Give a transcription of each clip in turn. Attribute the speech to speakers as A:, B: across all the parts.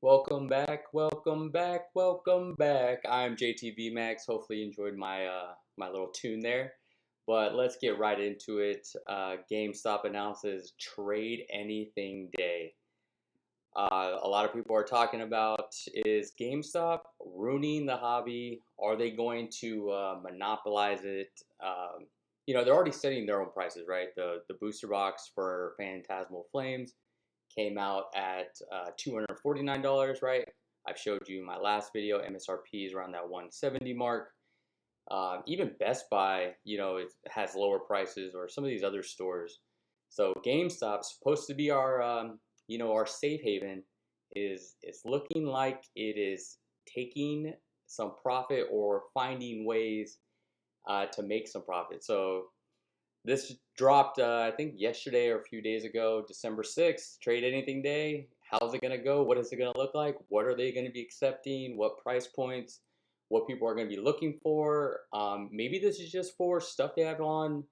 A: Welcome back, welcome back, welcome back. I'm JTV Max. Hopefully you enjoyed my little tune there. But let's get right into it. GameStop announces Trade Anything Day. A lot of people are talking about, is GameStop ruining the hobby? Are they going to monopolize it? They're already setting their own prices, right? The booster box for Phantasmal Flames came out at $249, right? I've showed you in my last video, MSRP is around that 170 mark. Even Best Buy, it has lower prices, or some of these other stores. So GameStop's supposed to be our safe haven. Is looking like it is taking some profit or finding ways to make some profit. So this dropped, I think, yesterday or a few days ago, December 6th, Trade Anything Day. How's it going to go? What is it going to look like? What are they going to be accepting? What price points? What people are going to be looking for? Maybe this is just for stuff they have on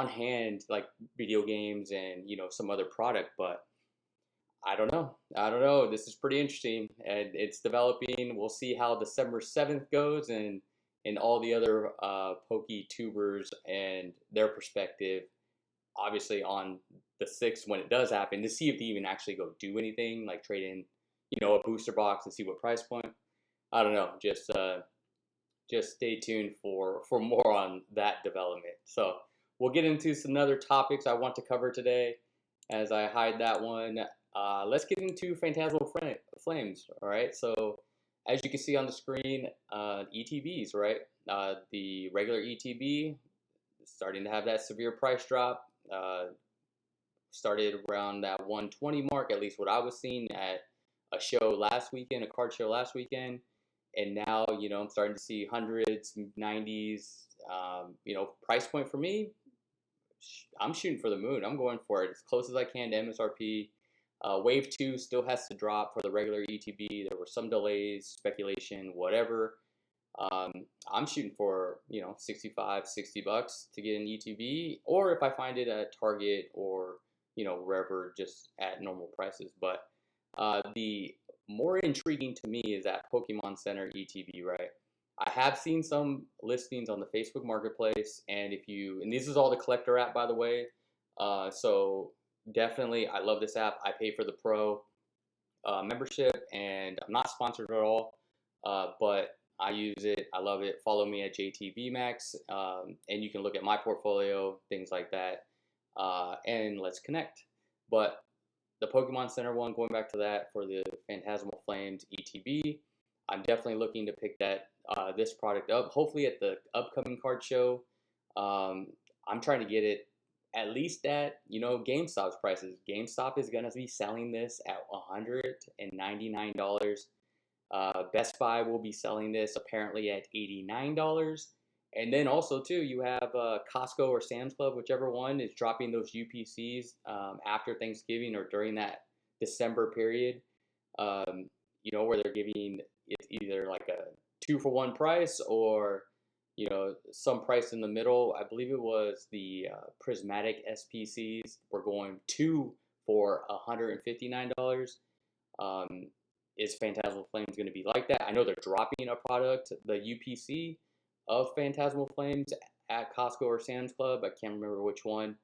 A: hand, like video games and, some other product. But I don't know. I don't know. This is pretty interesting, and it's developing. We'll see how December 7th goes, and all the other pokey tubers and their perspective, obviously on the 6th when it does happen, to see if they even actually go do anything, like trade in, a booster box and see what price point. I don't know. Just stay tuned for more on that development. So we'll get into some other topics I want to cover today. As I hide that one, let's get into Phantasmal Flames. All right. So as you can see on the screen, ETBs, right? The regular ETB is starting to have that severe price drop. Started around that 120 mark, at least what I was seeing at a show last weekend, a card show last weekend. And now, I'm starting to see hundreds, 90s. Price point for me, I'm shooting for the moon. I'm going for it as close as I can to MSRP. Wave 2 still has to drop for the regular ETB. There were some delays, speculation, whatever. I'm shooting for, 65, 60 bucks to get an ETB, or if I find it at Target or, wherever, just at normal prices. But the more intriguing to me is that Pokemon Center ETB, right? I have seen some listings on the Facebook Marketplace, and and this is all the collector app, by the way. So definitely, I love this app. I pay for the pro membership, and I'm not sponsored at all, but I use it. I love it. Follow me at JTVMax, and you can look at my portfolio, things like that, and let's connect. But the Pokemon Center one, going back to that for the Phantasmal Flames ETB, I'm definitely looking to pick this product up. Hopefully at the upcoming card show. I'm trying to get it at least at GameStop's prices. GameStop is gonna be selling this at $199. Best Buy will be selling this apparently at $89. And then also too, you have Costco or Sam's Club, whichever one is dropping those UPCs after Thanksgiving or during that December period. Where they're giving it either like a 2-for-1 price, or some price in the middle. I believe it was the prismatic SPCs were going 2 for $159. Is Phantasmal Flames going to be like that? I know they're dropping a product, the UPC of Phantasmal Flames, at Costco or Sam's Club. I can't remember which one,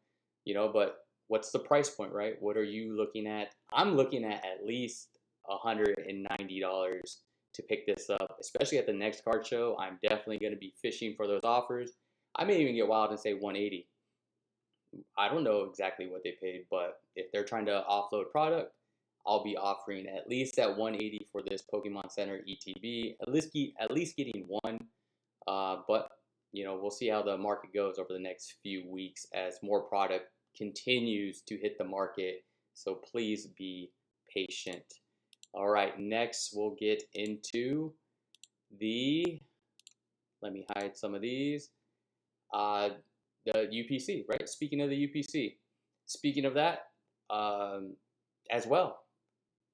A: but what's the price point, right? What are you looking at? I'm looking at least $190 to pick this up, especially at the next card show. I'm definitely going to be fishing for those offers. I may even get wild and say 180. I don't know exactly what they paid, but if they're trying to offload product, I'll be offering at least at 180 for this Pokemon Center ETB. At least getting one. But we'll see how the market goes over the next few weeks as more product continues to hit the market. So please be patient. All right, next we'll get into let me hide some of these, the UPC, right? Speaking of the UPC, speaking of that, as well,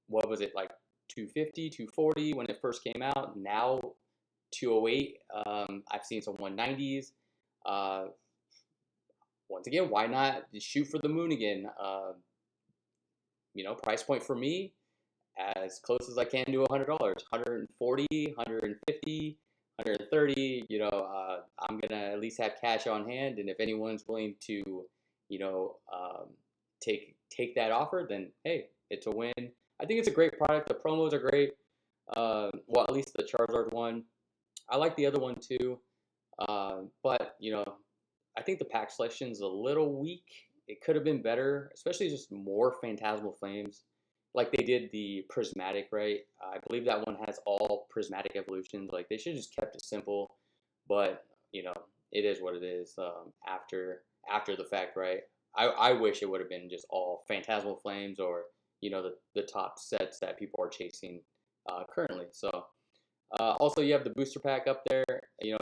A: what was it, like 250, 240 when it first came out? Now 208. I've seen some 190s. Once again, why not just shoot for the moon again? Price point for me as close as I can to $100, 140, 150, 130. I'm gonna at least have cash on hand, and if anyone's willing to, you know, take that offer, then hey, it's a win. I think it's a great product. The promos are great. Well, at least the Charizard one. I like the other one too. But I think the pack selection is a little weak. It could have been better, especially just more Phantasmal Flames. Like they did the Prismatic, right? I believe that one has all Prismatic evolutions. Like they should have just kept it simple, but it is what it is. After the fact, right? I wish it would have been just all Phantasmal Flames, or the top sets that people are chasing currently. So also, you have the booster pack up there.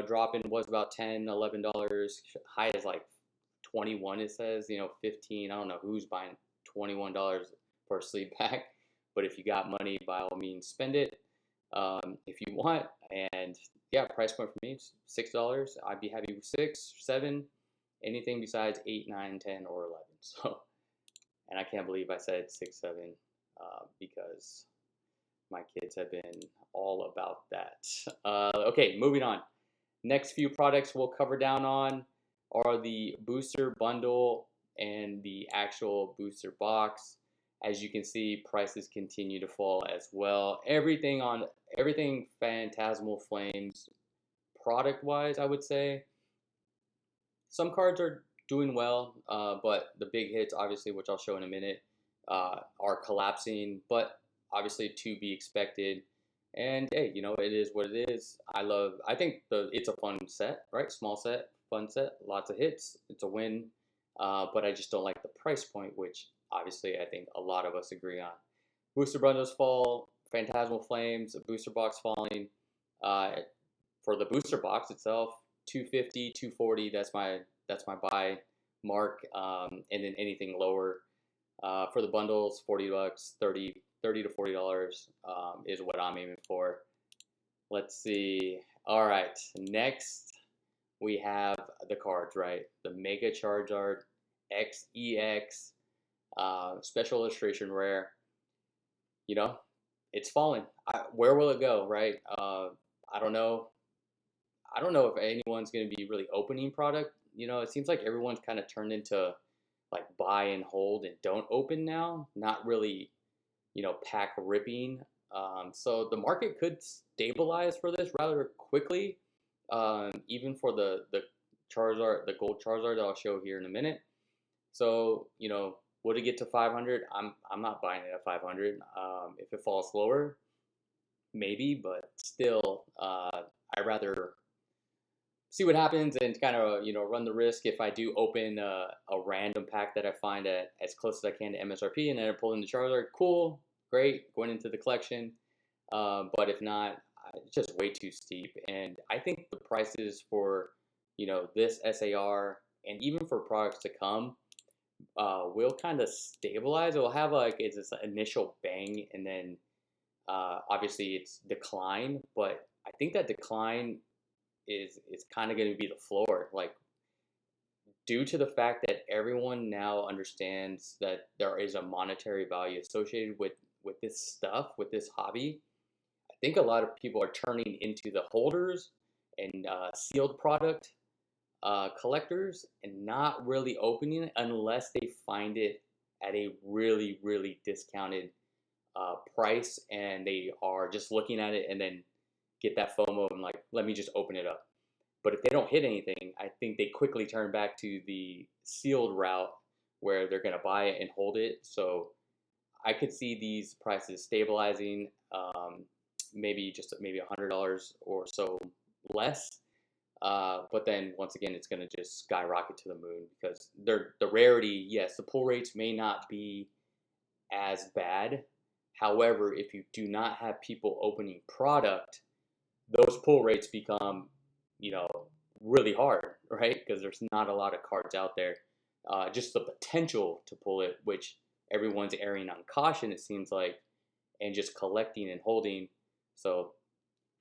A: Drop-in was about $10, $11. High is like 21. It says 15. I don't know who's buying $21 for a sleeve pack, but if you got money, by all means, spend it if you want. And yeah, price point for me is $6. I'd be happy with 6, 7, anything besides 8, 9, 10, or 11. So, and I can't believe I said 6, 7 because my kids have been all about that. Okay, moving on. Next few products we'll cover down on are the booster bundle and the actual booster box. As you can see, prices continue to fall as well. Everything Phantasmal Flames product-wise, I would say. Some cards are doing well, but the big hits, obviously, which I'll show in a minute, are collapsing. But obviously to be expected. And hey, it is what it is. I think it's a fun set, right? Small set, fun set, lots of hits. It's a win. But I just don't like the price point, which obviously I think a lot of us agree on. Booster bundles fall, Phantasmal Flames, a booster box falling. For the booster box itself, 250, 240, that's my buy mark. And then anything lower. For the bundles, $40, 30 to $40 is what I'm aiming for. Let's see. All right, next we have the cards, right? The Mega Charizard XEX Special Illustration Rare. It's falling. Where will it go, right? I don't know. I don't know if anyone's going to be really opening product. It seems like everyone's kind of turned into like buy and hold and don't open now. Not really pack ripping. So the market could stabilize for this rather quickly, even for the Charizard, the gold Charizard that I'll show here in a minute. So would it get to 500? I'm not buying it at 500. If it falls lower, maybe, but still, I'd rather see what happens and kind of run the risk if I do open a random pack that I find at as close as I can to MSRP, and then I pull in the Charizard. Cool, great, going into the collection. But if not, it's just way too steep. And I think the prices for this SAR and even for products to come will kind of stabilize. It will have it's this initial bang, and then obviously it's decline. But I think that decline is kind of going to be the floor, like due to the fact that everyone now understands that there is a monetary value associated with this stuff, with this hobby. I think a lot of people are turning into the holders and sealed product collectors and not really opening it unless they find it at a really, really discounted price, and they are just looking at it and then get that FOMO and like, let me just open it up. But if they don't hit anything, I think they quickly turn back to the sealed route where they're going to buy it and hold it. So I could see these prices stabilizing, maybe $100 or so less. But then once again, it's going to just skyrocket to the moon because the rarity, yes, the pull rates may not be as bad. However, if you do not have people opening product, those pull rates become, really hard, right? Because there's not a lot of cards out there. Just the potential to pull it, which everyone's erring on caution, it seems like, and just collecting and holding. So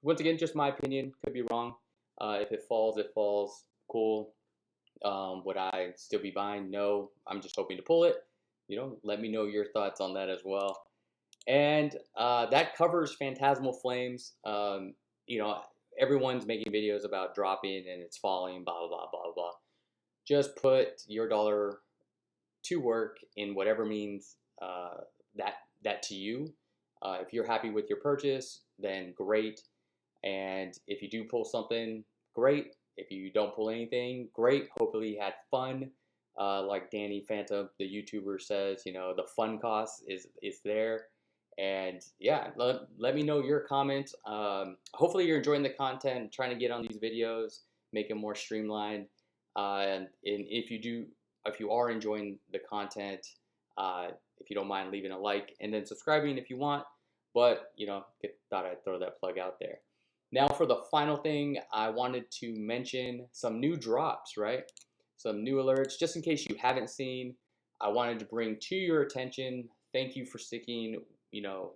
A: once again, just my opinion, could be wrong. If it falls, it falls. Cool. Would I still be buying? No. I'm just hoping to pull it. Let me know your thoughts on that as well. And that covers Phantasmal Flames. You know, everyone's making videos about dropping and it's falling, blah, blah, blah, blah, blah. Just put your dollar to work in whatever means that to you. If you're happy with your purchase, then great. And if you do pull something, great. If you don't pull anything, great. Hopefully you had fun. Like Danny Phantom, the YouTuber, says, you know, the fun cost is there. And yeah, let me know your comments. Hopefully you're enjoying the content, trying to get on these videos, make them more streamlined. And if you are enjoying the content, if you don't mind leaving a like and then subscribing if you want. But you know, thought I'd throw that plug out there. Now for the final thing, I wanted to mention some new drops, right? Some new alerts, just in case you haven't seen. I wanted to bring to your attention. Thank you for sticking. You know,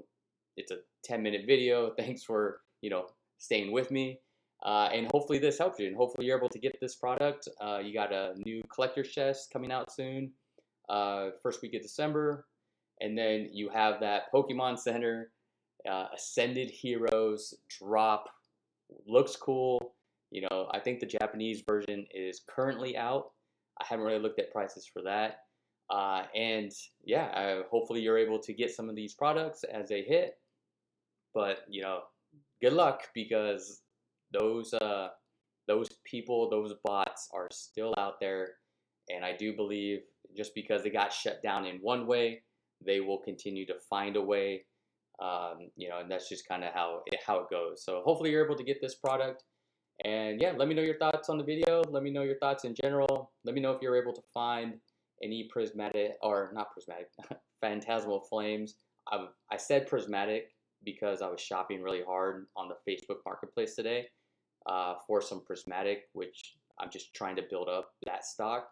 A: it's a 10-minute video. Thanks for, you know, staying with me. And hopefully this helps you. And hopefully you're able to get this product. You got a new collector's chest coming out soon, first week of December. And then you have that Pokemon Center Ascended Heroes drop. Looks cool. You know, I think the Japanese version is currently out. I haven't really looked at prices for that. And yeah, hopefully you're able to get some of these products as they hit. But you know, good luck, because those people, those bots are still out there, and I do believe just because they got shut down in one way, they will continue to find a way. You know, and that's just kind of how it goes. So hopefully you're able to get this product. And yeah, let me know your thoughts on the video. Let me know your thoughts in general. Let me know if you're able to find any prismatic, or not prismatic, Phantasmal Flames. I said prismatic because I was shopping really hard on the Facebook Marketplace today for some prismatic, which I'm just trying to build up that stock.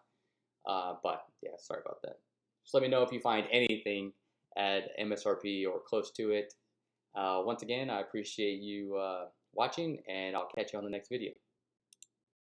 A: But yeah, sorry about that. Just let me know if you find anything at MSRP or close to it. Once again, I appreciate you watching, and I'll catch you on the next video.